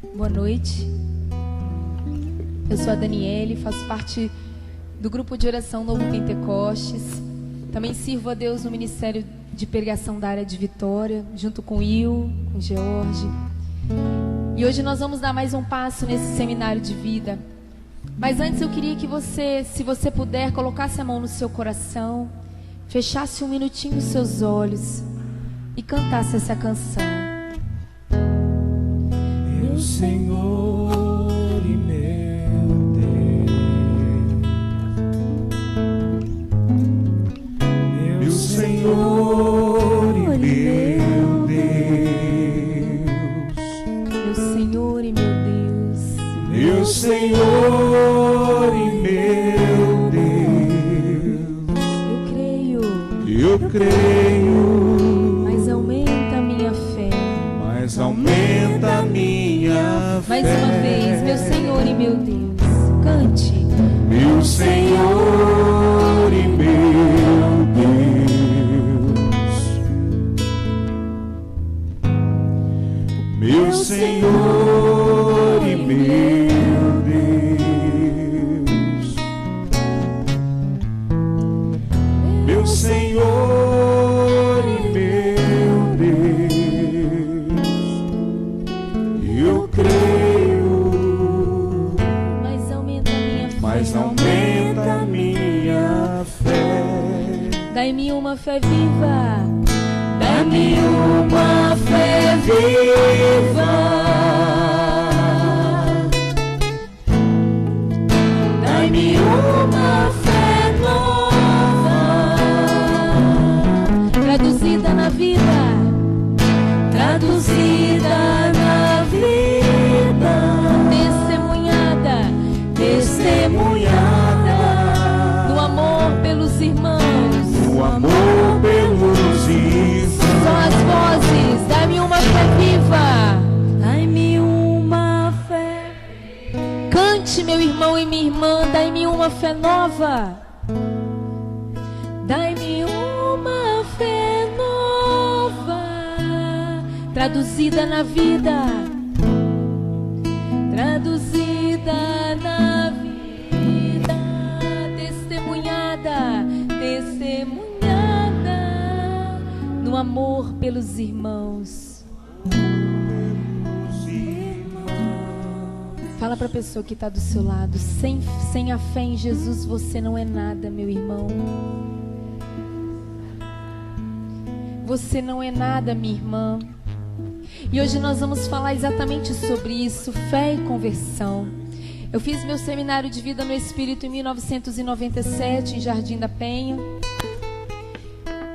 Boa noite. Eu sou a Daniele, faço parte do grupo de oração Novo Pentecostes. Também sirvo a Deus no Ministério de Pregação da área de Vitória, junto com o Will, com o George. E hoje nós vamos dar mais um passo nesse seminário de vida. Mas antes eu queria que você, se você puder, colocasse a mão no seu coração, fechasse um minutinho os seus olhos e cantasse essa canção. Meu Senhor e meu Deus, meu Senhor e meu Deus, Meu Senhor e meu Deus, meu Senhor e meu Deus, eu creio, mas aumenta a minha fé. mas aumenta a minha fé. Mais uma vez, meu Senhor e meu Deus, cante. Meu Senhor e meu Deus, meu Senhor e meu Deus, meu Senhor e meu Deus, eu creio, Mas aumenta a minha fé. mas aumenta a minha fé. Dai-me uma fé viva. Dá-me uma fé viva, dá-me uma fé nova, Traduzida na vida, traduzida na vida, testemunhada testemunhada, no amor pelos irmãos. o amor pelos irmãos. São as vozes. Dai-me uma fé viva. Dai-me uma fé. Cante, meu irmão e minha irmã. Dai-me uma fé nova. Dai-me uma fé nova, traduzida na vida, traduzida na vida, testemunhada no amor pelos irmãos. Fala para a pessoa que está do seu lado: sem a fé em Jesus você não é nada, meu irmão. Você não é nada, minha irmã. E hoje nós vamos falar exatamente sobre isso, fé e conversão. Eu fiz meu seminário de vida no Espírito em 1997, em Jardim da Penha.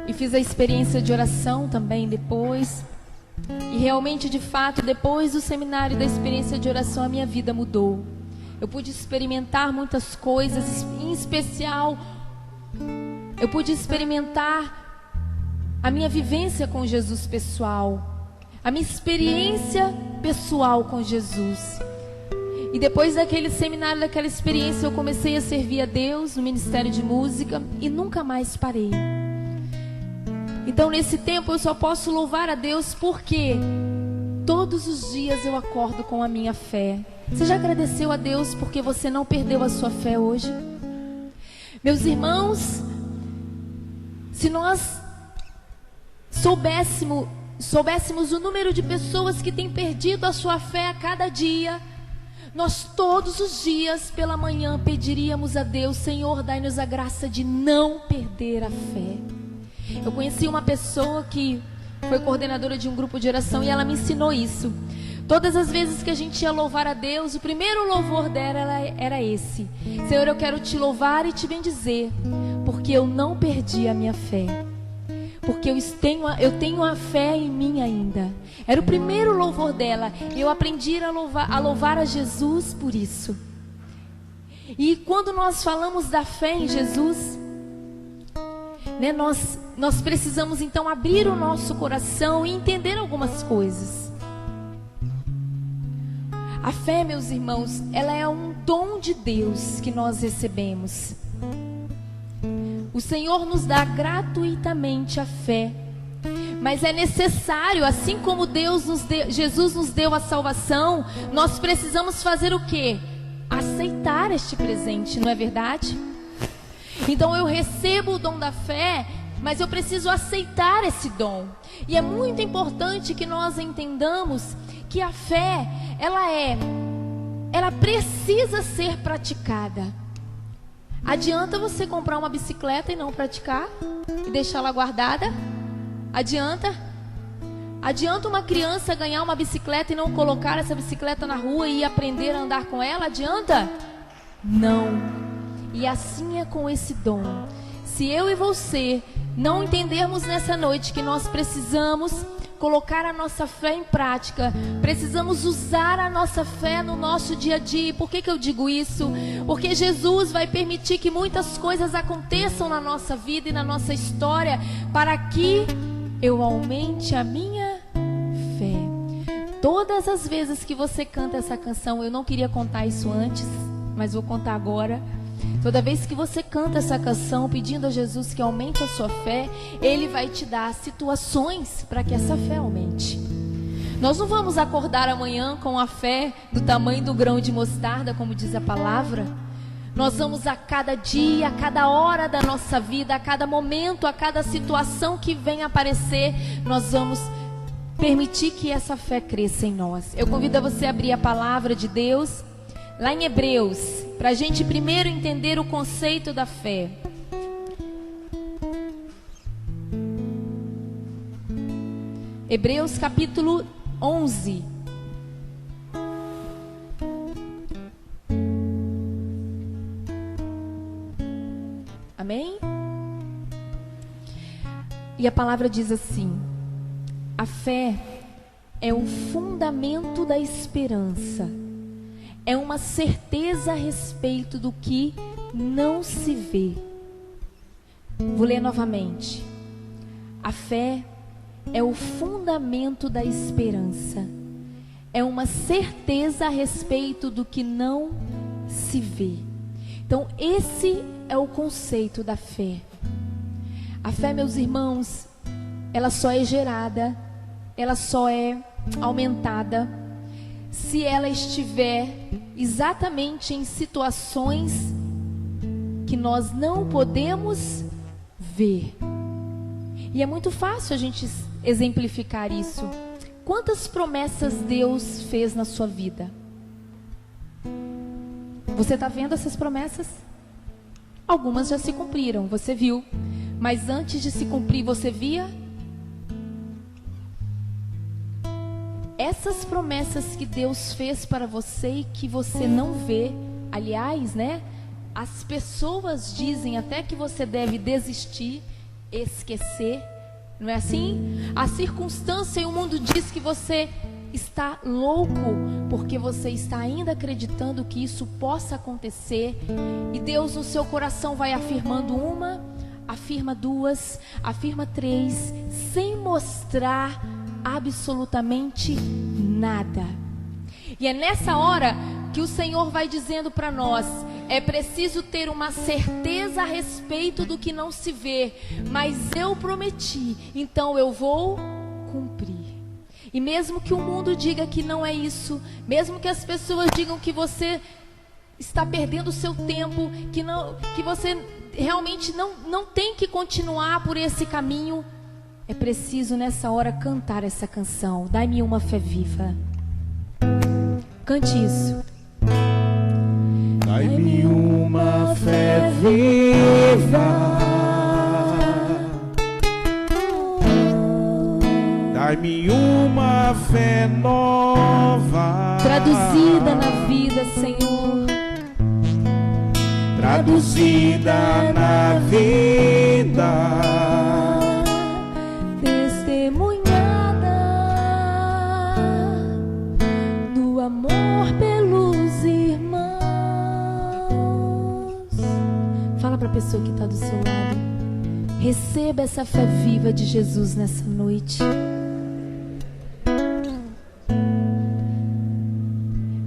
E fiz a experiência de oração também depois. E realmente, de fato, depois do seminário da experiência de oração, a minha vida mudou. Eu pude experimentar muitas coisas, em especial, eu pude experimentar a minha vivência com Jesus pessoal, a minha experiência pessoal com Jesus. E depois daquele seminário, daquela experiência, eu comecei a servir a Deus no Ministério de Música e nunca mais parei. Então, nesse tempo, eu só posso louvar a Deus porque todos os dias eu acordo com a minha fé. Você já agradeceu a Deus porque você não perdeu a sua fé hoje? Meus irmãos, se nós soubéssemos o número de pessoas que têm perdido a sua fé a cada dia, nós todos os dias pela manhã pediríamos a Deus: Senhor, dai-nos a graça de não perder a fé. Eu conheci uma pessoa que foi coordenadora de um grupo de oração e ela me ensinou isso. Todas as vezes que a gente ia louvar a Deus, o primeiro louvor dela era esse: Senhor, eu quero te louvar e te bendizer, porque eu não perdi a minha fé, porque eu tenho a fé em mim ainda. Era o primeiro louvor dela. Eu aprendi a louvar a Jesus por isso. E quando nós falamos da fé em Jesus, né, nós precisamos então abrir o nosso coração e entender algumas coisas. A fé, meus irmãos, ela é um dom de Deus que nós recebemos. O Senhor nos dá gratuitamente a fé, Mas é necessário, assim como Jesus nos deu a salvação, nós precisamos fazer o quê? Aceitar este presente, não é verdade? Então eu recebo o dom da fé, mas eu preciso aceitar esse dom. E é muito importante que nós entendamos que a fé, ela precisa ser praticada. Adianta você comprar uma bicicleta e não praticar e deixá-la guardada? Adianta? Adianta uma criança ganhar uma bicicleta e não colocar essa bicicleta na rua e aprender a andar com ela? Adianta? Não. E assim é com esse dom. Se eu e você não entendermos nessa noite que nós precisamos colocar a nossa fé em prática, precisamos usar a nossa fé no nosso dia a dia. Por que eu digo isso? Porque Jesus vai permitir que muitas coisas aconteçam na nossa vida e na nossa história para que eu aumente a minha fé. Todas as vezes que você canta essa canção, eu não queria contar isso antes, mas vou contar agora. Toda vez que você canta essa canção pedindo a Jesus que aumente a sua fé, Ele vai te dar situações para que essa fé aumente. Nós não vamos acordar amanhã com a fé do tamanho do grão de mostarda, como diz a palavra. Nós vamos a cada dia, a cada hora da nossa vida, a cada momento, a cada situação que vem aparecer, nós vamos permitir que essa fé cresça em nós. Eu convido a você a abrir a palavra de Deus lá em Hebreus, para a gente primeiro entender o conceito da fé. Hebreus capítulo 11. Amém? E a palavra diz assim: a fé é o fundamento da esperança. É uma certeza a respeito do que não se vê. Vou ler novamente. A fé é o fundamento da esperança. É uma certeza a respeito do que não se vê. Então, esse é o conceito da fé. A fé, meus irmãos, ela só é gerada, ela só é aumentada se ela estiver exatamente em situações que nós não podemos ver. E é muito fácil a gente exemplificar isso. Quantas promessas Deus fez na sua vida? Você está vendo essas promessas? Algumas já se cumpriram, você viu. Mas antes de se cumprir, você via? Essas promessas que Deus fez para você e que você não vê, aliás, né? As pessoas dizem até que você deve desistir, esquecer, não é assim? A circunstância e o mundo diz que você está louco, porque você está ainda acreditando que isso possa acontecer. E Deus no seu coração vai afirmando uma, afirma duas, afirma três, sem mostrar absolutamente nada. E é nessa hora que o Senhor vai dizendo para nós: é preciso ter uma certeza a respeito do que não se vê, mas eu prometi, então eu vou cumprir. E mesmo que o mundo diga que não é isso, mesmo que as pessoas digam que você está perdendo o seu tempo, que você realmente não tem que continuar por esse caminho, é preciso nessa hora cantar essa canção. Dai-me uma fé viva. Cante isso. Dai-me uma fé viva. Dai-me uma fé nova. Traduzida na vida, Senhor. Traduzida na vida. Amor pelos irmãos. Fala para a pessoa que está do seu lado: receba essa fé viva de Jesus nessa noite.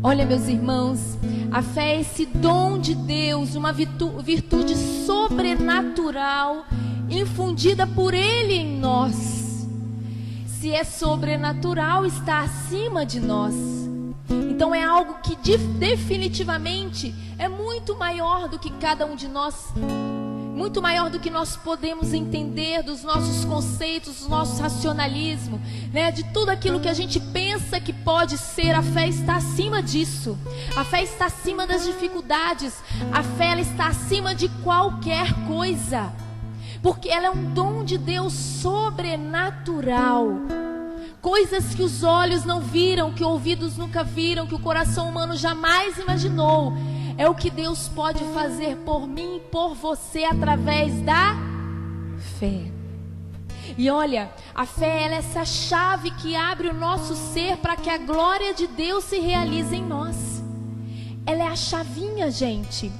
Olha, meus irmãos, a fé é esse dom de Deus, uma virtude sobrenatural infundida por Ele em nós. Se é sobrenatural, está acima de nós. Então é algo que definitivamente é muito maior do que cada um de nós, muito maior do que nós podemos entender, dos nossos conceitos, do nosso racionalismo, né? De tudo aquilo que a gente pensa que pode ser. A fé está acima disso. A fé está acima das dificuldades. A fé, ela está acima de qualquer coisa, porque ela é um dom de Deus sobrenatural. Coisas que os olhos não viram, que ouvidos nunca viram, que o coração humano jamais imaginou. É o que Deus pode fazer por mim e por você através da fé. E olha, a fé, ela é essa chave que abre o nosso ser para que a glória de Deus se realize em nós. Ela é a chavinha, gente.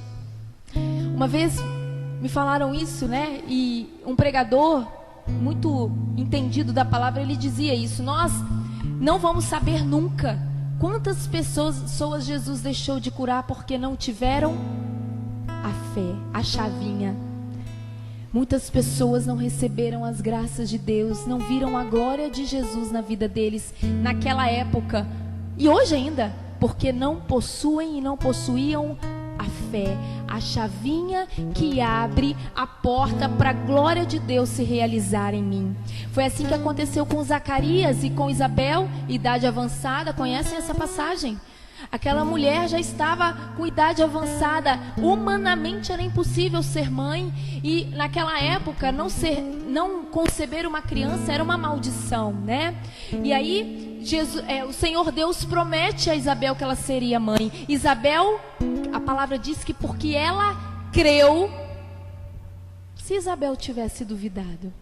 Uma vez me falaram isso, né? E um pregador muito entendido da palavra, ele dizia isso: nós não vamos saber nunca quantas pessoas Jesus deixou de curar porque não tiveram a fé, a chavinha. Muitas pessoas não receberam as graças de Deus, não viram a glória de Jesus na vida deles naquela época e hoje ainda, porque não possuem e não possuíam a fé, a chavinha que abre a porta para a glória de Deus se realizar em mim. Foi assim que aconteceu com Zacarias e com Isabel, idade avançada. Conhecem essa passagem? Aquela mulher já estava com idade avançada, humanamente era impossível ser mãe, e naquela época não conceber uma criança era uma maldição, né? E aí o Senhor Deus promete a Isabel que ela seria mãe. Isabel, a palavra diz que porque ela creu. Se Isabel tivesse duvidado,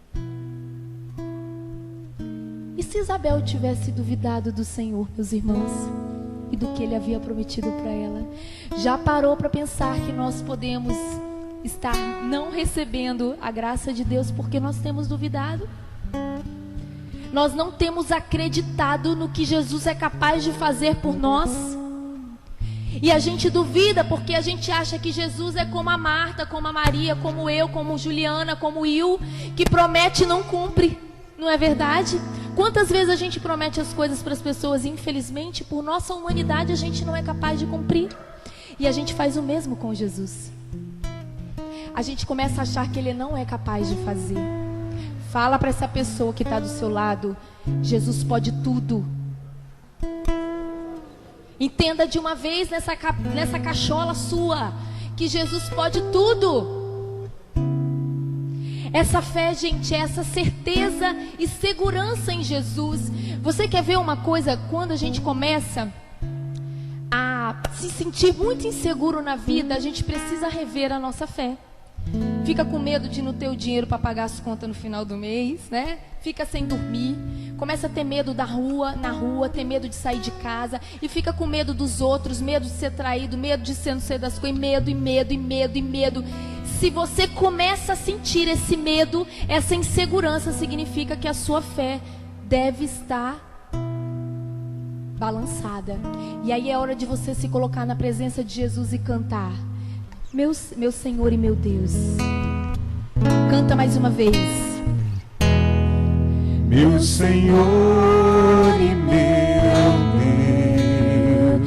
e se Isabel tivesse duvidado do Senhor, meus irmãos, e do que Ele havia prometido para ela? Já parou para pensar que nós podemos estar não recebendo a graça de Deus porque nós temos duvidado? Nós não temos acreditado no que Jesus é capaz de fazer por nós. E a gente duvida porque a gente acha que Jesus é como a Marta, como a Maria, como eu, como Juliana, como Il, que promete e não cumpre. Não é verdade? Quantas vezes a gente promete as coisas para as pessoas e infelizmente por nossa humanidade a gente não é capaz de cumprir. E a gente faz o mesmo com Jesus. A gente começa a achar que Ele não é capaz de fazer. Fala para essa pessoa que está do seu lado: Jesus pode tudo. Entenda de uma vez nessa cachola sua que Jesus pode tudo. Essa fé, gente, é essa certeza e segurança em Jesus. Você quer ver uma coisa? Quando a gente começa a se sentir muito inseguro na vida, a gente precisa rever a nossa fé. Fica com medo de não ter o dinheiro para pagar as contas no final do mês, né? Fica sem dormir, começa a ter medo na rua, ter medo de sair de casa, e fica com medo dos outros, medo de ser traído, medo de ser não sei das coisas, medo. Se você começa a sentir esse medo, essa insegurança, significa que a sua fé deve estar balançada. E aí é hora de você se colocar na presença de Jesus e cantar: meu Senhor e meu Deus. Canta mais uma vez. Meu Senhor e meu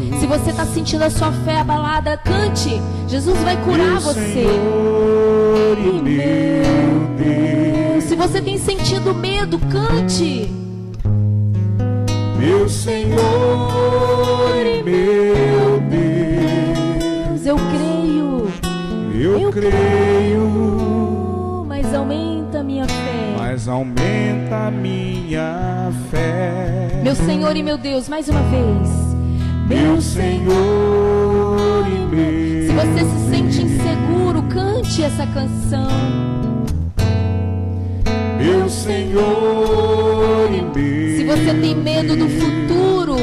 Deus. Se você está sentindo a sua fé abalada, cante. Jesus vai curar você. Senhor e meu Deus. Se você tem sentido medo, cante. Meu Senhor e meu Deus. Eu creio. Eu creio. Mas aumenta a minha fé. Mas aumenta a minha fé. Meu Senhor e meu Deus, mais uma vez. Meu Senhor e meu. Se você se sente inseguro, cante essa canção. Meu Senhor e meu. Se você tem medo do futuro,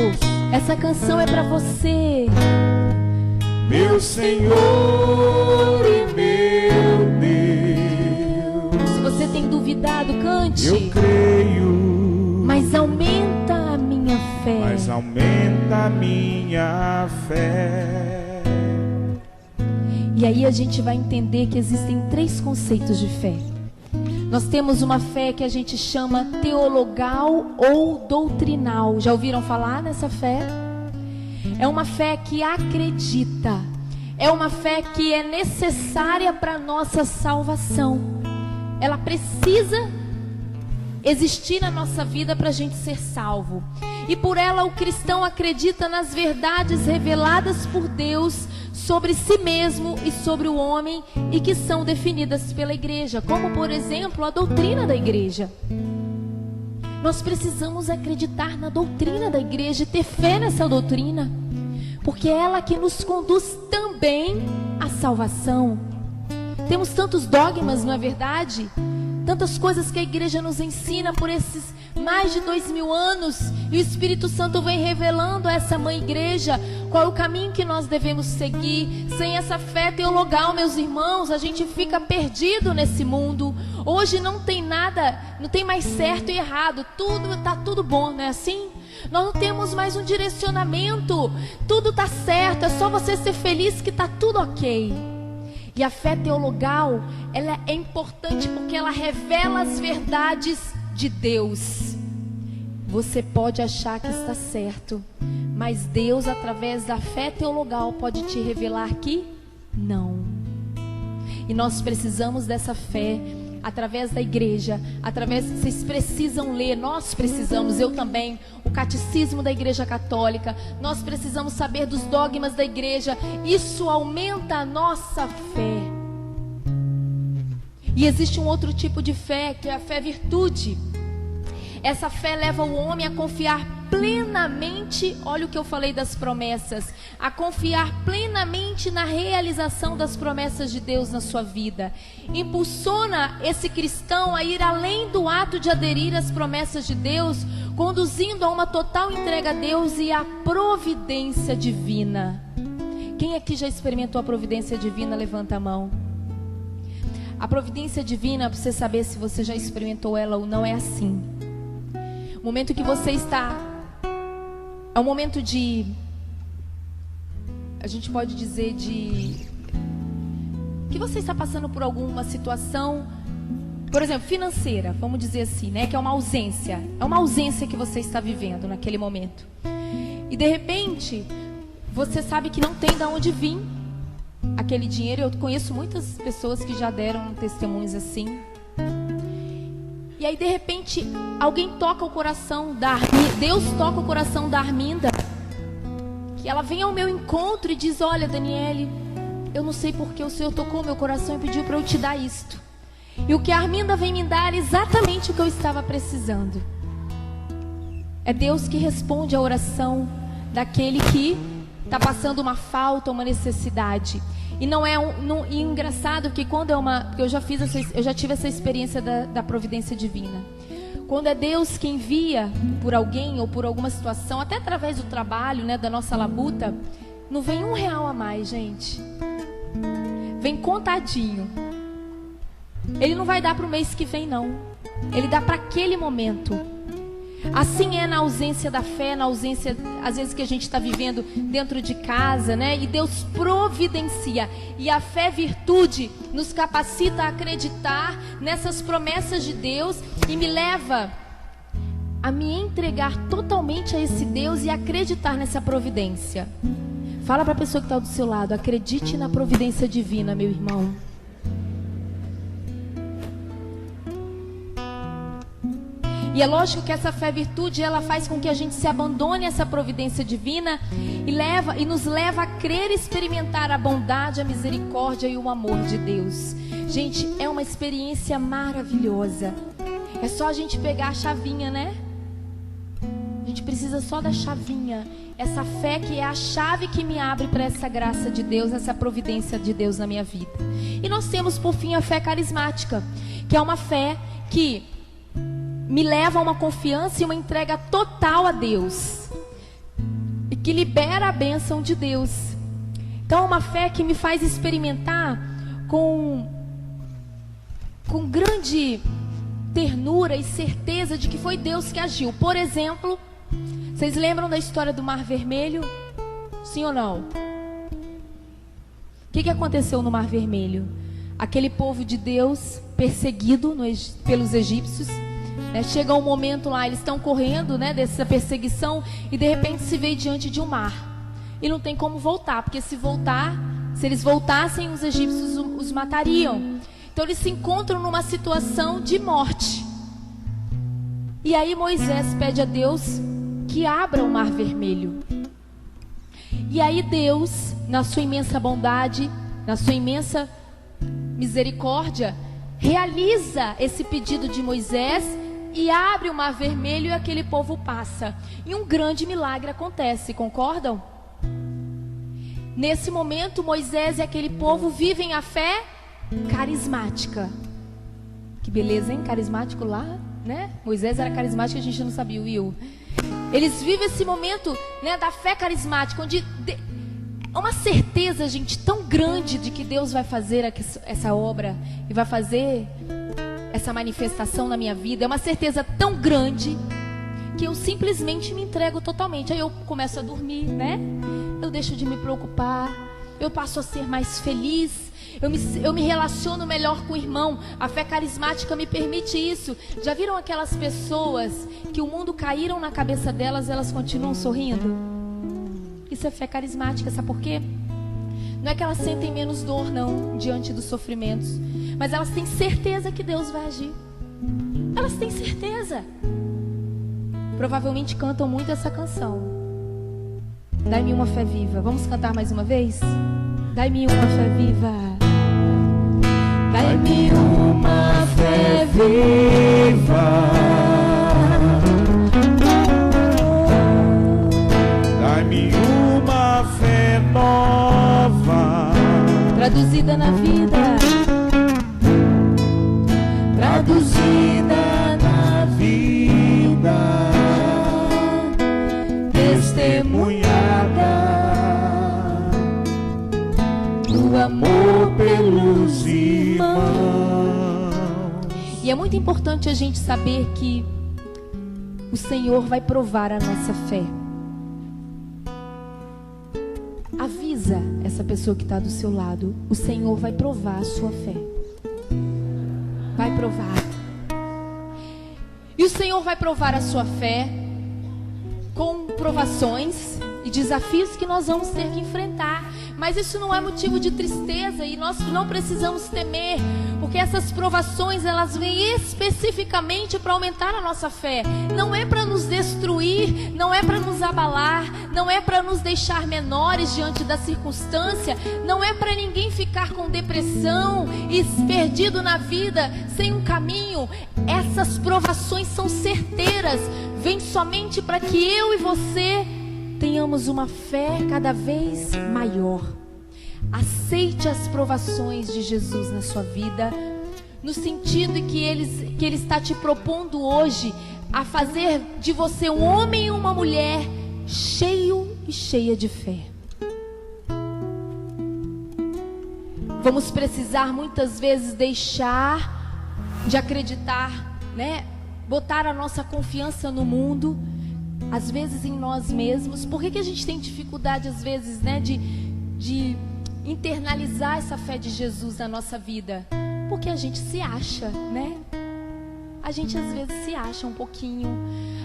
essa canção é para você. Meu Senhor e meu Deus. Se você tem duvidado, cante. Eu creio. Mas aumenta a minha fé. Mas aumenta a minha fé. E aí a gente vai entender que existem 3 conceitos de fé. Nós temos uma fé que a gente chama teologal ou doutrinal. Já ouviram falar nessa fé? É uma fé que acredita. É uma fé que é necessária para a nossa salvação. Ela precisa existir na nossa vida para a gente ser salvo. E por ela o cristão acredita nas verdades reveladas por Deus sobre si mesmo e sobre o homem, e que são definidas pela igreja, como por exemplo a doutrina da igreja. Nós precisamos acreditar na doutrina da igreja e ter fé nessa doutrina, porque é ela que nos conduz também à salvação. Temos tantos dogmas, não é verdade? Tantas coisas que a igreja nos ensina por esses mais de 2000 anos, e o Espírito Santo vem revelando a essa mãe igreja qual é o caminho que nós devemos seguir. Sem essa fé teologal, meus irmãos, a gente fica perdido nesse mundo. Hoje não tem nada, não tem mais certo e errado, tá tudo bom, não é assim? Nós não temos mais um direcionamento, tudo tá certo, é só você ser feliz que tá tudo ok. E a fé teologal, ela é importante porque ela revela as verdades de Deus. Você pode achar que está certo, mas Deus, através da fé teologal, pode te revelar que não. E nós precisamos dessa fé através da igreja, vocês precisam ler, nós precisamos, eu também, o catecismo da Igreja Católica. Nós precisamos saber dos dogmas da igreja. Isso aumenta a nossa fé. E existe um outro tipo de fé, que é a fé virtude. Essa fé leva o homem a confiar plenamente, olha o que eu falei das promessas, a confiar plenamente na realização das promessas de Deus na sua vida. Impulsiona esse cristão a ir além do ato de aderir às promessas de Deus, conduzindo a uma total entrega a Deus e à providência divina. Quem aqui já experimentou a providência divina? Levanta a mão. A providência divina, para você saber se você já experimentou ela ou não, é assim. O momento que você está, é um momento de, a gente pode dizer que você está passando por alguma situação, por exemplo, financeira, vamos dizer assim, né? Que é uma ausência que você está vivendo naquele momento. E de repente, você sabe que não tem de onde vir aquele dinheiro. Eu conheço muitas pessoas que já deram testemunhos assim. E aí, de repente, alguém toca o coração da Arminda, Deus toca o coração da Arminda, que ela vem ao meu encontro e diz: olha, Daniele, eu não sei porque o Senhor tocou o meu coração e pediu para eu te dar isto. E o que a Arminda vem me dar é exatamente o que eu estava precisando. É Deus que responde a oração daquele que está passando uma falta, uma necessidade. E não é e engraçado que quando eu já tive essa experiência da providência divina. Quando é Deus que envia por alguém ou por alguma situação, até através do trabalho, né, da nossa labuta, não vem R$1 a mais, gente. Vem contadinho. Ele não vai dar para o mês que vem, não. Ele dá para aquele momento. Assim é na ausência da fé, na ausência, às vezes, que a gente está vivendo dentro de casa, né? E Deus providencia. E a fé virtude nos capacita a acreditar nessas promessas de Deus e me leva a me entregar totalmente a esse Deus e acreditar nessa providência. Fala para a pessoa que está do seu lado: acredite na providência divina, meu irmão. E é lógico que essa fé virtude, ela faz com que a gente se abandone a essa providência divina e nos leva a crer e experimentar a bondade, a misericórdia e o amor de Deus. Gente, é uma experiência maravilhosa. É só a gente pegar a chavinha, né? A gente precisa só da chavinha. Essa fé que é a chave que me abre para essa graça de Deus, essa providência de Deus na minha vida. E nós temos, por fim, a fé carismática, que é uma fé que me leva a uma confiança e uma entrega total a Deus, e que libera a bênção de Deus. Então é uma fé que me faz experimentar com grande ternura e certeza de que foi Deus que agiu. Por exemplo, vocês lembram da história do Mar Vermelho? Sim ou não? O que aconteceu no Mar Vermelho? Aquele povo de Deus perseguido pelos egípcios. Chega um momento lá, eles estão correndo, dessa perseguição, e de repente se vê diante de um mar. E não tem como voltar, porque se eles voltassem, os egípcios os matariam. Então eles se encontram numa situação de morte. E aí Moisés pede a Deus que abra o mar vermelho. E aí Deus, na sua imensa bondade, na sua imensa misericórdia, realiza esse pedido de Moisés e abre o mar vermelho, e aquele povo passa. E um grande milagre acontece, concordam? Nesse momento, Moisés e aquele povo vivem a fé carismática. Que beleza, hein? Carismático lá, Moisés era carismático, a gente não sabia, Will. Eles vivem esse momento, da fé carismática, onde é uma certeza, gente, tão grande de que Deus vai fazer essa obra e vai fazer essa manifestação na minha vida. É uma certeza tão grande que eu simplesmente me entrego totalmente. Aí eu começo a dormir, eu deixo de me preocupar, eu passo a ser mais feliz, eu me relaciono melhor com o irmão. A fé carismática me permite isso. Já viram aquelas pessoas que o mundo caíram na cabeça delas, elas continuam sorrindo? Isso é fé carismática, sabe por quê? Não é que elas sentem menos dor, não, diante dos sofrimentos, mas elas têm certeza que Deus vai agir. Elas têm certeza. Provavelmente cantam muito essa canção. Dai-me uma fé viva. Vamos cantar mais uma vez? Dai-me uma fé viva. Dai-me uma fé viva. Dai-me uma fé nova, Traduzida na vida. traduzida na vida, testemunhada do amor pelos irmãos. E é muito importante a gente saber que o Senhor vai provar a nossa fé. Avisa essa pessoa que está do seu lado: o Senhor vai provar a sua fé. Vai provar. E o Senhor vai provar a sua fé com provações e desafios que nós vamos ter que enfrentar. Mas isso não é motivo de tristeza, e nós não precisamos temer, porque essas provações, elas vêm especificamente para aumentar a nossa fé. Não é para nos destruir, não é para nos abalar, não é para nos deixar menores diante da circunstância, não é para ninguém ficar com depressão e perdido na vida, sem um caminho. Essas provações são certeiras, vêm somente para que eu e você tenhamos uma fé cada vez maior. Aceite as provações de Jesus na sua vida, no sentido que ele está te propondo hoje a fazer de você um homem e uma mulher cheio e cheia de fé. Vamos precisar muitas vezes deixar de acreditar, botar a nossa confiança no mundo, às vezes em nós mesmos. Por que a gente tem dificuldade às vezes, de internalizar essa fé de Jesus na nossa vida? Porque a gente se acha, A gente às vezes se acha um pouquinho.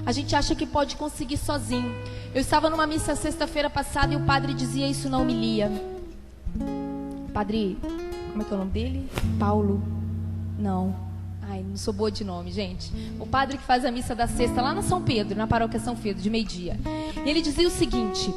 A gente acha que pode conseguir sozinho. Eu estava numa missa sexta-feira passada e o padre dizia isso na homilia. Padre, como é que é o nome dele? Paulo? Não. Ai, não sou boa de nome, gente. O padre que faz a missa da sexta lá na São Pedro, na paróquia São Pedro, de meio-dia. E ele dizia o seguinte: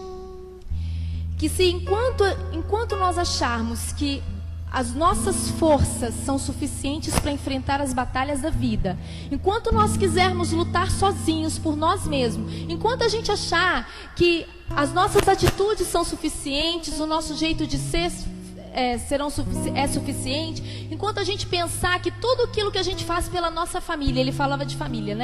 que se enquanto nós acharmos que as nossas forças são suficientes para enfrentar as batalhas da vida, enquanto nós quisermos lutar sozinhos por nós mesmos, enquanto a gente achar que as nossas atitudes são suficientes, o nosso jeito de ser é suficiente, enquanto a gente pensar que tudo aquilo que a gente faz pela nossa família, ele falava de família,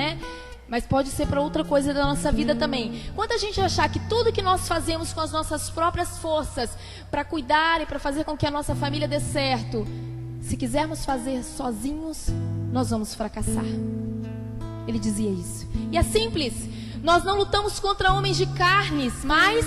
mas pode ser para outra coisa da nossa vida também. Enquanto a gente achar que tudo que nós fazemos com as nossas próprias forças para cuidar e para fazer com que a nossa família dê certo, se quisermos fazer sozinhos, nós vamos fracassar. Ele dizia isso. E é simples. Nós não lutamos contra homens de carnes, mas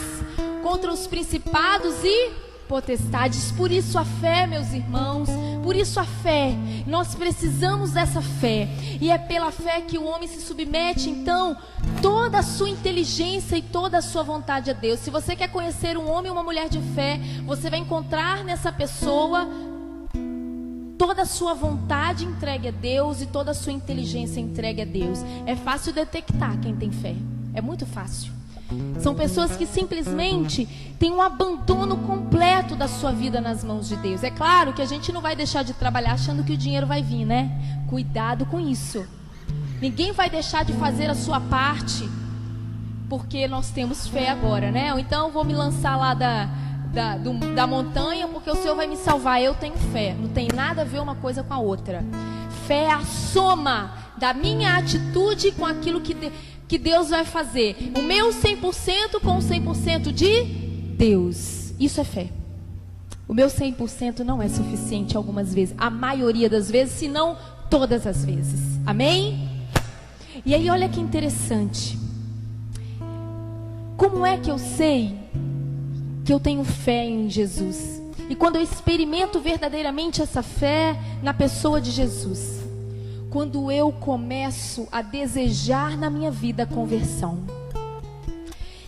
contra os principados e potestades. Por isso a fé, meus irmãos, por isso a fé, nós precisamos dessa fé, e é pela fé que o homem se submete, então, toda a sua inteligência e toda a sua vontade a Deus. Se você quer conhecer um homem ou uma mulher de fé, você vai encontrar nessa pessoa toda a sua vontade entregue a Deus e toda a sua inteligência entregue a Deus. É fácil detectar quem tem fé, é muito fácil. São pessoas que simplesmente têm um abandono completo da sua vida nas mãos de Deus. É claro que a gente não vai deixar de trabalhar achando que o dinheiro vai vir, né? Cuidado com isso. Ninguém vai deixar de fazer a sua parte porque nós temos fé agora, né? Ou então vou me lançar lá da montanha porque o Senhor vai me salvar. Eu tenho fé. Não tem nada a ver uma coisa com a outra. Fé é a soma da minha atitude com aquilo que Deus vai fazer. O meu 100% com o 100% de Deus. Isso é fé. O meu 100% não é suficiente algumas vezes. A maioria das vezes, se não todas as vezes. Amém? E aí olha que interessante. Como é que eu sei que eu tenho fé em Jesus? E quando eu experimento verdadeiramente essa fé na pessoa de Jesus? Quando eu começo a desejar na minha vida a conversão.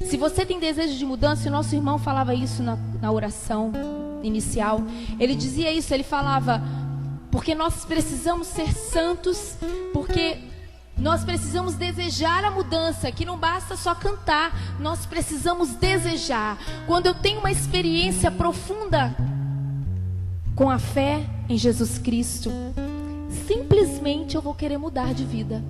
Se você tem desejo de mudança, o nosso irmão falava isso na oração inicial. Ele dizia isso, ele falava, porque nós precisamos ser santos, porque nós precisamos desejar a mudança, que não basta só cantar, nós precisamos desejar. Quando eu tenho uma experiência profunda com a fé em Jesus Cristo, simplesmente eu vou querer mudar de vida.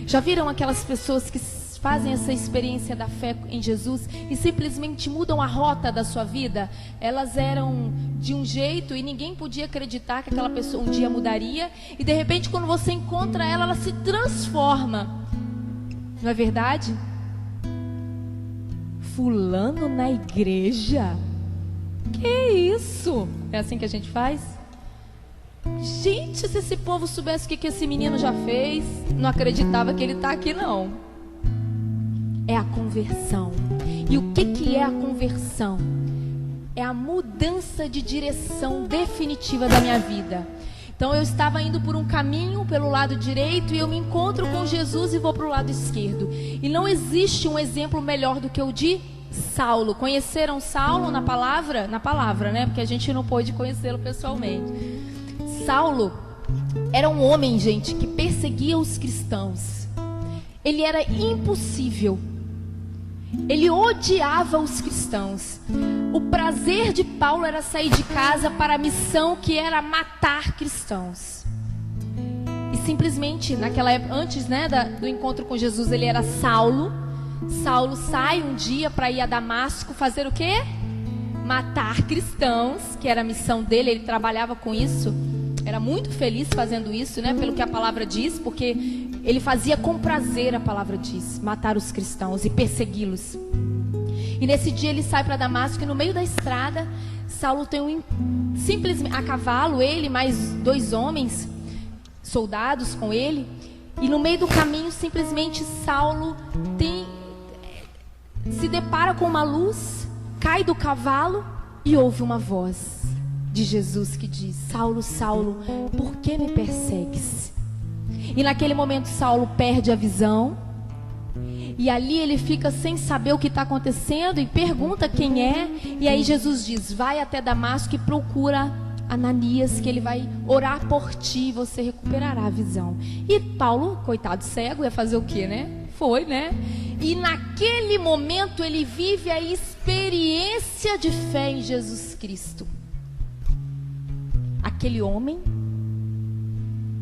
Já viram aquelas pessoas que fazem essa experiência da fé em Jesus e simplesmente mudam a rota da sua vida? Elas eram de um jeito e ninguém podia acreditar que aquela pessoa um dia mudaria, e de repente quando você encontra ela, ela se transforma. Não é verdade? Fulano na igreja? Que isso? É assim que a gente faz? Gente, se esse povo soubesse o que esse menino já fez, não acreditava que ele está aqui não. É a conversão. E o que é a conversão? É a mudança de direção definitiva da minha vida. Então eu estava indo por um caminho pelo lado direito e eu me encontro com Jesus e vou para o lado esquerdo. E não existe um exemplo melhor do que o de Saulo. Conheceram Saulo na palavra? Na palavra, né? Porque a gente não pôde conhecê-lo pessoalmente. Saulo era um homem, gente, que perseguia os cristãos. Ele era impossível. Ele odiava os cristãos. O prazer de Paulo era sair de casa para a missão que era matar cristãos. E simplesmente, naquela época, antes, né, do encontro com Jesus, ele era Saulo. Saulo sai um dia para ir a Damasco fazer o quê? Matar cristãos, que era a missão dele. Ele trabalhava com isso. Era muito feliz fazendo isso, né? Pelo que a palavra diz, porque ele fazia com prazer, a palavra diz, matar os cristãos e persegui-los. E nesse dia ele sai para Damasco e no meio da estrada, Saulo tem simplesmente a cavalo, ele mais 2 homens, soldados com ele. E no meio do caminho, simplesmente Saulo se depara com uma luz, cai do cavalo e ouve uma voz de Jesus que diz: Saulo, Saulo, por que me persegues? E naquele momento Saulo perde a visão. E ali ele fica sem saber o que está acontecendo e pergunta quem é. E aí Jesus diz: vai até Damasco e procura Ananias, que ele vai orar por ti e você recuperará a visão. E Paulo, coitado cego, ia fazer o quê, né? Foi, né? E naquele momento ele vive a experiência de fé em Jesus Cristo. Aquele homem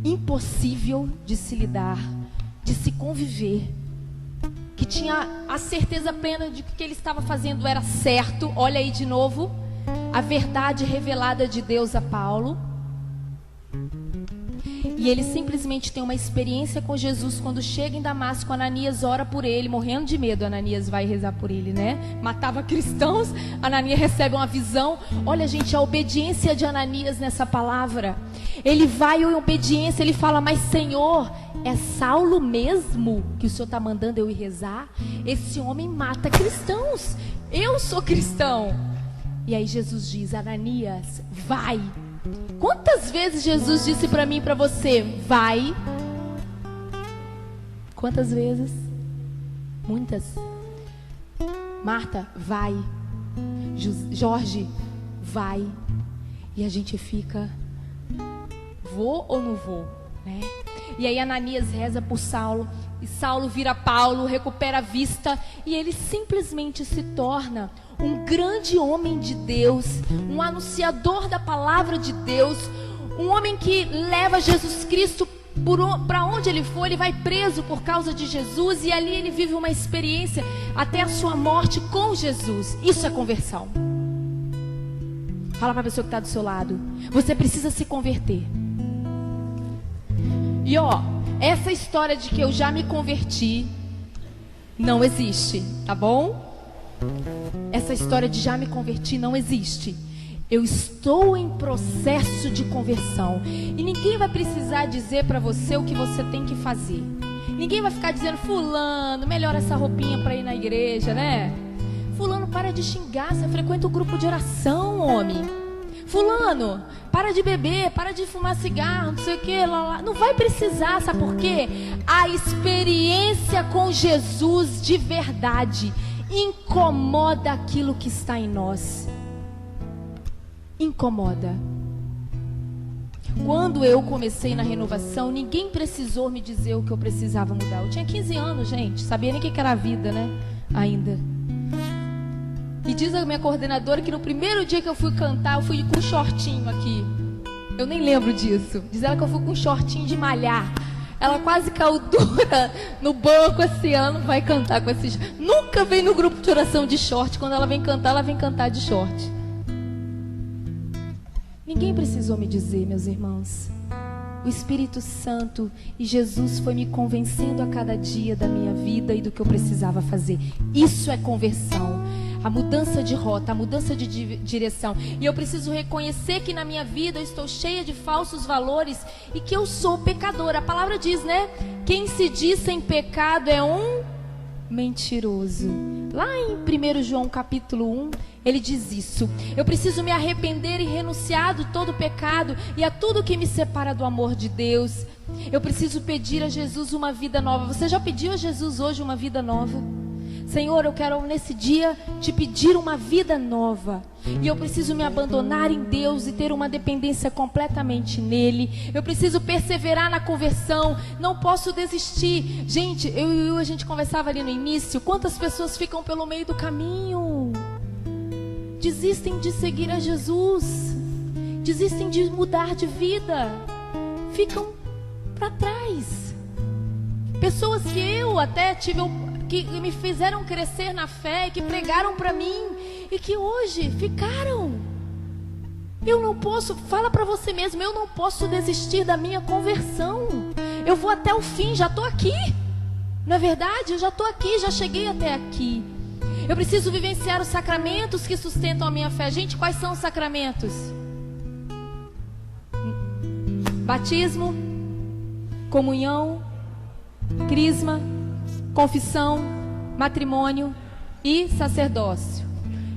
impossível de se lidar, de se conviver, que tinha a certeza plena de que o que ele estava fazendo era certo. Olha aí de novo a verdade revelada de Deus a Paulo. E ele simplesmente tem uma experiência com Jesus. Quando chega em Damasco, Ananias ora por ele, morrendo de medo. Ananias vai rezar por ele, né? Matava cristãos. Ananias recebe uma visão. Olha, gente, a obediência de Ananias nessa palavra. Ele vai em obediência, ele fala: mas Senhor, é Saulo mesmo que o Senhor está mandando eu ir rezar? Esse homem mata cristãos. Eu sou cristão. E aí Jesus diz: Ananias, vai. Quantas vezes Jesus disse para mim e para você: vai? Quantas vezes? Muitas. Marta, vai. Jorge, vai. E a gente fica: vou ou não vou, né? E aí Ananias reza por Saulo, e Saulo vira Paulo, recupera a vista, e ele simplesmente se torna um grande homem de Deus, um anunciador da palavra de Deus, um homem que leva Jesus Cristo para onde ele for. Ele vai preso por causa de Jesus, e ali ele vive uma experiência até a sua morte com Jesus. Isso é conversão. Fala para a pessoa que está do seu lado: você precisa se converter. E ó, essa história de que eu já me converti não existe, tá bom? Essa história de já me converti não existe. Eu estou em processo de conversão. E ninguém vai precisar dizer para você o que você tem que fazer. Ninguém vai ficar dizendo: fulano, melhora essa roupinha para ir na igreja, né? Fulano, para de xingar, você frequenta o grupo de oração, homem. Fulano, para de beber, para de fumar cigarro, não sei o que, lá, lá. Não vai precisar, sabe por quê? A experiência com Jesus de verdade incomoda aquilo que está em nós. Incomoda. Quando eu comecei na renovação, ninguém precisou me dizer o que eu precisava mudar. Eu tinha 15 anos, gente, sabia nem o que era a vida, né? Ainda. E diz a minha coordenadora que no primeiro dia que eu fui cantar, eu fui com um shortinho aqui. Eu nem lembro disso. Diz ela que eu fui com um shortinho de malhar. Ela quase caiu dura no banco esse ano, vai cantar com esse... Nunca vem no grupo de oração de short. Quando ela vem cantar de short. Ninguém precisou me dizer, meus irmãos. O Espírito Santo e Jesus foi me convencendo a cada dia da minha vida e do que eu precisava fazer. Isso é conversão. A mudança de rota, a mudança de direção. E eu preciso reconhecer que na minha vida eu estou cheia de falsos valores e que eu sou pecadora. A palavra diz, né? Quem se diz sem pecado é um mentiroso. Lá em 1 João capítulo 1, ele diz isso. Eu preciso me arrepender e renunciar de todo pecado e a tudo que me separa do amor de Deus. Eu preciso pedir a Jesus uma vida nova. Você já pediu a Jesus hoje uma vida nova? Senhor, eu quero nesse dia te pedir uma vida nova. E eu preciso me abandonar em Deus e ter uma dependência completamente nele. Eu preciso perseverar na conversão. Não posso desistir. Gente, a gente conversava ali no início. Quantas pessoas ficam pelo meio do caminho? Desistem de seguir a Jesus. Desistem de mudar de vida. Ficam para trás. Pessoas que eu até tive que me fizeram crescer na fé, que pregaram para mim e que hoje ficaram. Eu não posso, fala para você mesmo, eu não posso desistir da minha conversão. Eu vou até o fim, já estou aqui. Não é verdade? Eu já estou aqui, já cheguei até aqui. Eu preciso vivenciar os sacramentos que sustentam a minha fé. Gente, quais são os sacramentos? Batismo, comunhão, crisma, confissão, matrimônio e sacerdócio.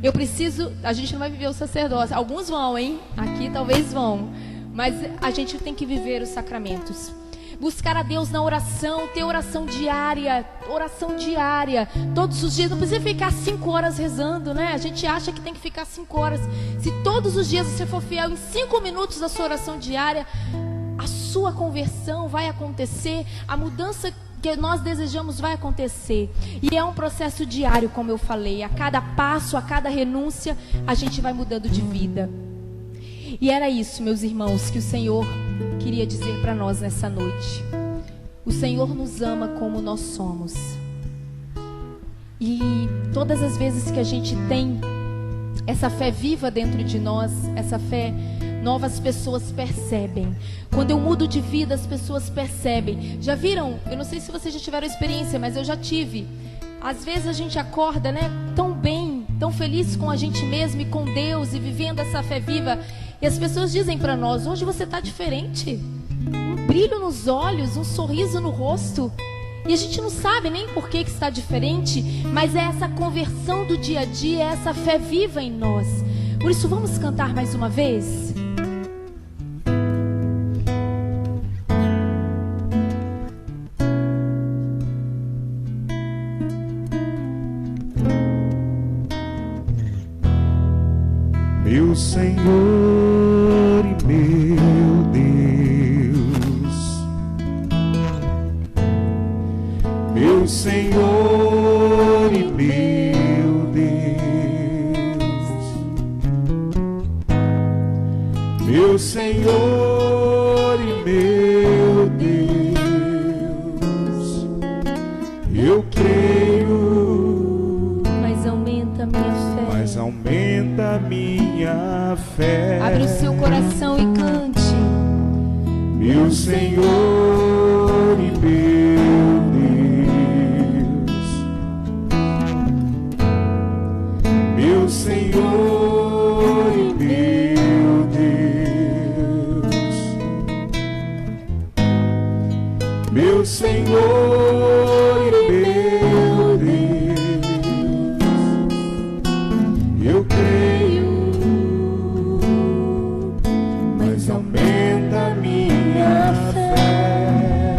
Eu preciso, a gente não vai viver o sacerdócio. Alguns vão, hein? Aqui talvez vão. Mas a gente tem que viver os sacramentos. Buscar a Deus na oração, ter oração diária. Todos os dias, não precisa ficar 5 horas rezando, né? A gente acha que tem que ficar 5 horas. Se todos os dias você for fiel em 5 minutos da sua oração diária, a sua conversão vai acontecer, a mudança que nós desejamos vai acontecer. E é um processo diário, como eu falei. A cada passo, a cada renúncia, a gente vai mudando de vida. E era isso, meus irmãos, que o Senhor queria dizer para nós nessa noite. O Senhor nos ama como nós somos. E todas as vezes que a gente tem essa fé viva dentro de nós, essa fé, novas pessoas percebem. Quando eu mudo de vida, as pessoas percebem. Já viram? Eu não sei se vocês já tiveram experiência, mas eu já tive. Às vezes a gente acorda, né, tão bem, tão feliz com a gente mesmo e com Deus e vivendo essa fé viva. E as pessoas dizem para nós: hoje você está diferente. Um brilho nos olhos, um sorriso no rosto. E a gente não sabe nem por que está diferente, mas é essa conversão do dia a dia, é essa fé viva em nós. Por isso, vamos cantar mais uma vez? Meu Senhor e meu Deus, meu Senhor e meu Deus, meu Senhor e meu Deus, eu creio, mas aumenta a minha fé. Mas aumenta a minha fé. Abre o seu coração e cante. Meu Senhor e meu Deus, meu Senhor e meu Deus, meu Senhor e meu Deus, eu creio, mas aumenta a minha fé.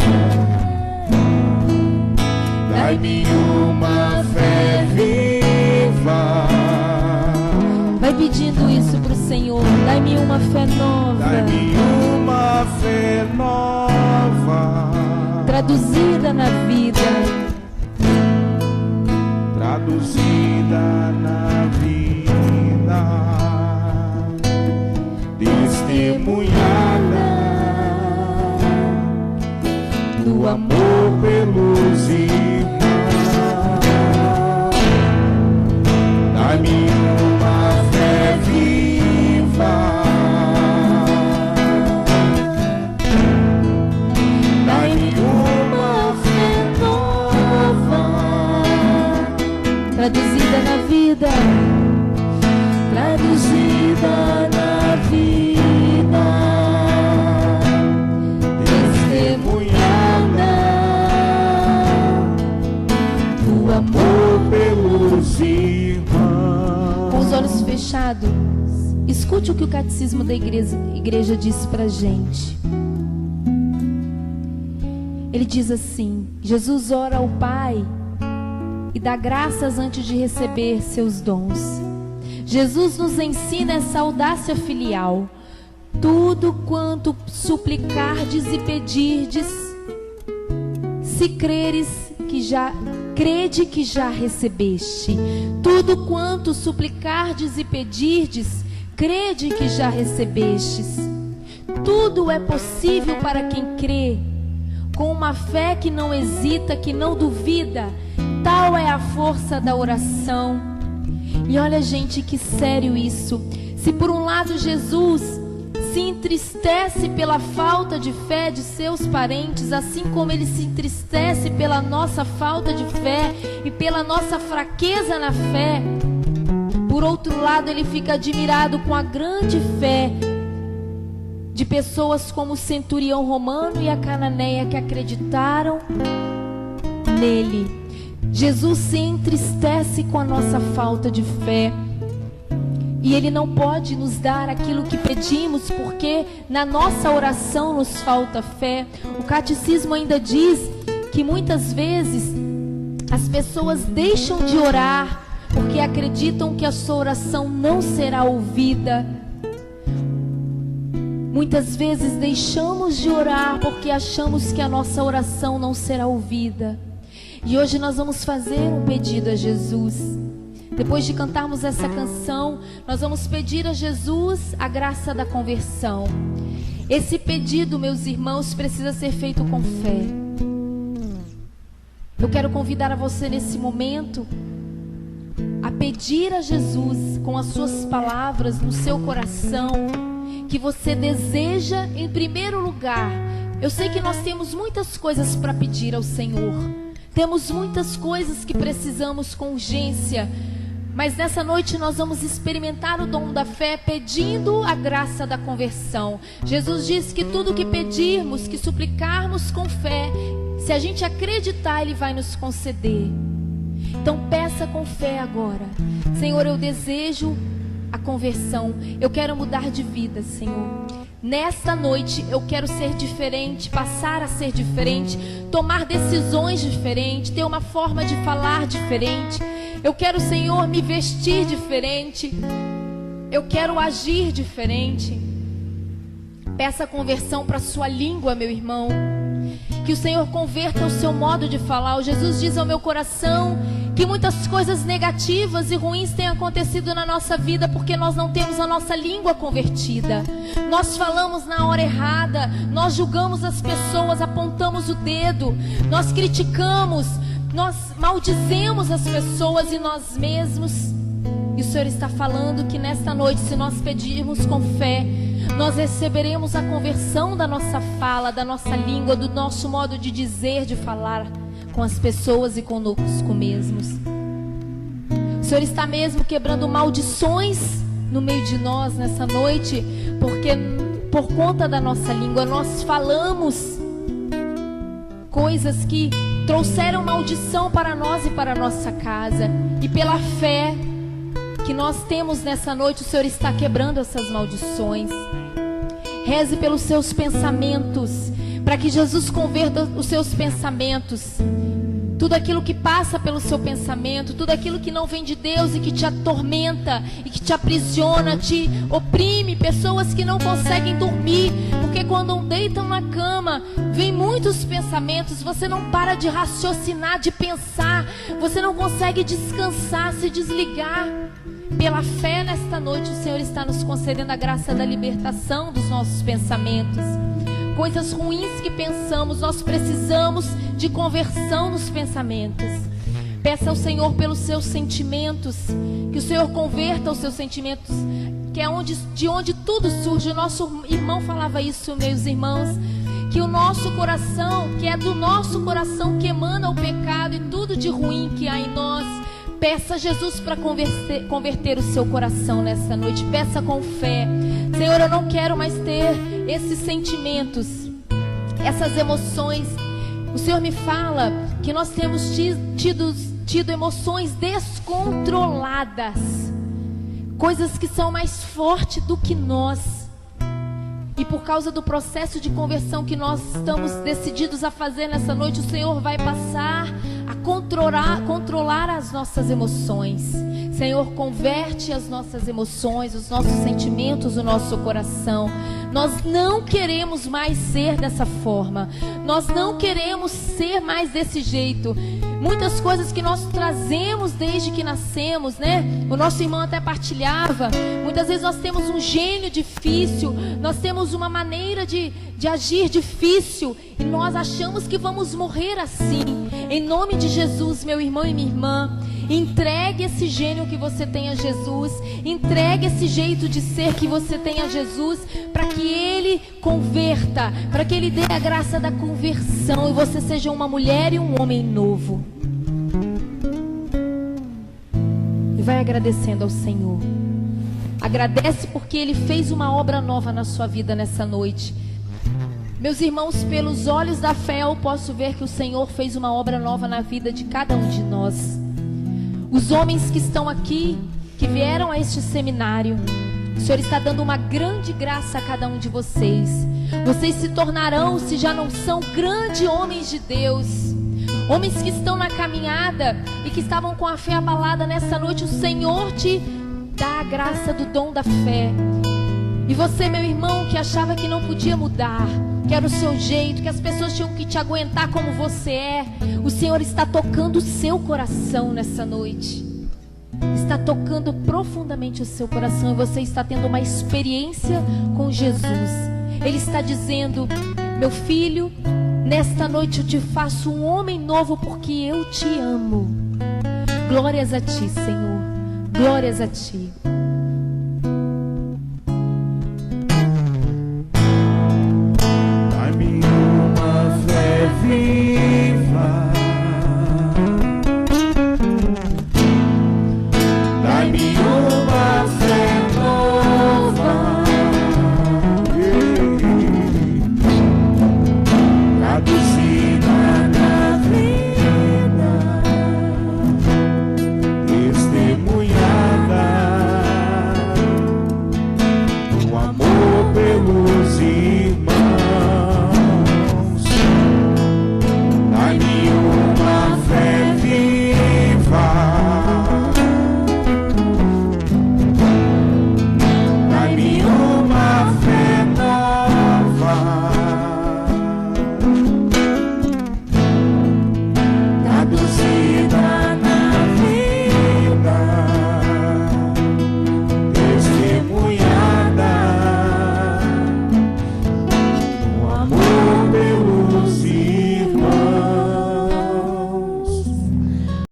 Dai-me uma fé viva. Vai pedindo isso pro Senhor. Dai-me uma fé nova. Dai-me uma fé nova. Traduzida na vida. Traduzida na vida, testemunhada do amor pelos irmãos. Dai-me uma fé viva. Dai-me uma fé nova. Traduzida na vida. Traduzida na vida, testemunhada do amor pelos irmãos. Com os olhos fechados, escute o que o catecismo da igreja diz pra gente. Ele diz assim: Jesus ora ao Pai e dá graças antes de receber seus dons. Jesus nos ensina essa audácia filial. Tudo quanto suplicardes e pedirdes, se creres que já crede que já recebeste. Tudo quanto suplicardes e pedirdes, crede que já recebestes. Tudo é possível para quem crê, com uma fé que não hesita, que não duvida. Tal é a força da oração. E olha, gente, que sério isso. Se por um lado Jesus se entristece pela falta de fé de seus parentes, assim como ele se entristece pela nossa falta de fé e pela nossa fraqueza na fé, por outro lado ele fica admirado com a grande fé de pessoas como o centurião romano e a cananeia que acreditaram nele. Jesus se entristece com a nossa falta de fé. E Ele não pode nos dar aquilo que pedimos, porque na nossa oração nos falta fé. O catecismo ainda diz que muitas vezes as pessoas deixam de orar porque acreditam que a sua oração não será ouvida. Muitas vezes deixamos de orar porque achamos que a nossa oração não será ouvida. E hoje nós vamos fazer um pedido a Jesus. Depois de cantarmos essa canção, nós vamos pedir a Jesus a graça da conversão. Esse pedido, meus irmãos, precisa ser feito com fé. Eu quero convidar a você nesse momento a pedir a Jesus com as suas palavras no seu coração que você deseja em primeiro lugar. Eu sei que nós temos muitas coisas para pedir ao Senhor. Temos muitas coisas que precisamos com urgência, mas nessa noite nós vamos experimentar o dom da fé pedindo a graça da conversão. Jesus disse que tudo que pedirmos, que suplicarmos com fé, se a gente acreditar, Ele vai nos conceder. Então peça com fé agora. Senhor, eu desejo a conversão. Eu quero mudar de vida, Senhor. Nesta noite eu quero ser diferente, passar a ser diferente, tomar decisões diferentes, ter uma forma de falar diferente. Eu quero, Senhor, me vestir diferente. Eu quero agir diferente. Peça conversão para a sua língua, meu irmão. Que o Senhor converta o seu modo de falar. O Jesus diz ao meu coração que muitas coisas negativas e ruins têm acontecido na nossa vida porque nós não temos a nossa língua convertida. Nós falamos na hora errada, nós julgamos as pessoas, apontamos o dedo, nós criticamos, nós maldizemos as pessoas e nós mesmos. E o Senhor está falando que nesta noite, se nós pedirmos com fé, nós receberemos a conversão da nossa fala, da nossa língua, do nosso modo de dizer, de falar com as pessoas e conosco mesmos. O Senhor está mesmo quebrando maldições no meio de nós nessa noite, porque por conta da nossa língua nós falamos coisas que trouxeram maldição para nós e para a nossa casa. E pela fé que nós temos nessa noite, o Senhor está quebrando essas maldições. Reze pelos seus pensamentos, para que Jesus converta os seus pensamentos. Tudo aquilo que passa pelo seu pensamento, tudo aquilo que não vem de Deus e que te atormenta e que te aprisiona, te oprime. Pessoas que não conseguem dormir, porque quando deitam na cama, vem muitos pensamentos. Você não para de raciocinar, de pensar. Você não consegue descansar, se desligar. Pela fé nesta noite o Senhor está nos concedendo a graça da libertação dos nossos pensamentos. Coisas ruins que pensamos, nós precisamos de conversão nos pensamentos. Peça ao Senhor pelos seus sentimentos, que o Senhor converta os seus sentimentos, que é de onde tudo surge. O nosso irmão falava isso, meus irmãos, que o nosso coração, que é do nosso coração que emana o pecado e tudo de ruim que há em nós. Peça a Jesus para converter o seu coração nessa noite. Peça com fé. Senhor, eu não quero mais ter esses sentimentos, essas emoções. O Senhor me fala que nós temos tido emoções descontroladas, coisas que são mais fortes do que nós. E por causa do processo de conversão que nós estamos decididos a fazer nessa noite, o Senhor vai passar a controlar as nossas emoções. Senhor, converte as nossas emoções, os nossos sentimentos, o nosso coração. Nós não queremos mais ser dessa forma. Nós não queremos ser mais desse jeito. Muitas coisas que nós trazemos desde que nascemos, né? O nosso irmão até partilhava. Muitas vezes nós temos um gênio difícil, nós temos uma maneira de agir difícil, e nós achamos que vamos morrer assim. Em nome de Jesus, meu irmão e minha irmã, entregue esse gênio que você tem a Jesus, entregue esse jeito de ser que você tem a Jesus, para que Ele converta, para que Ele dê a graça da conversão e você seja uma mulher e um homem novo. E vai agradecendo ao Senhor. Agradece porque Ele fez uma obra nova na sua vida nessa noite. Meus irmãos, pelos olhos da fé eu posso ver que o Senhor fez uma obra nova na vida de cada um de nós. Os homens que estão aqui, que vieram a este seminário, o Senhor está dando uma grande graça a cada um de vocês. Vocês se tornarão, se já não são, grandes homens de Deus. Homens que estão na caminhada e que estavam com a fé abalada nessa noite. O Senhor te dá a graça do dom da fé. E você, meu irmão, que achava que não podia mudar, que era o seu jeito, que as pessoas tinham que te aguentar como você é, o Senhor está tocando o seu coração nessa noite. Está tocando profundamente o seu coração e você está tendo uma experiência com Jesus. Ele está dizendo: meu filho, nesta noite eu te faço um homem novo porque eu te amo. Glórias a ti, Senhor. Glórias a ti.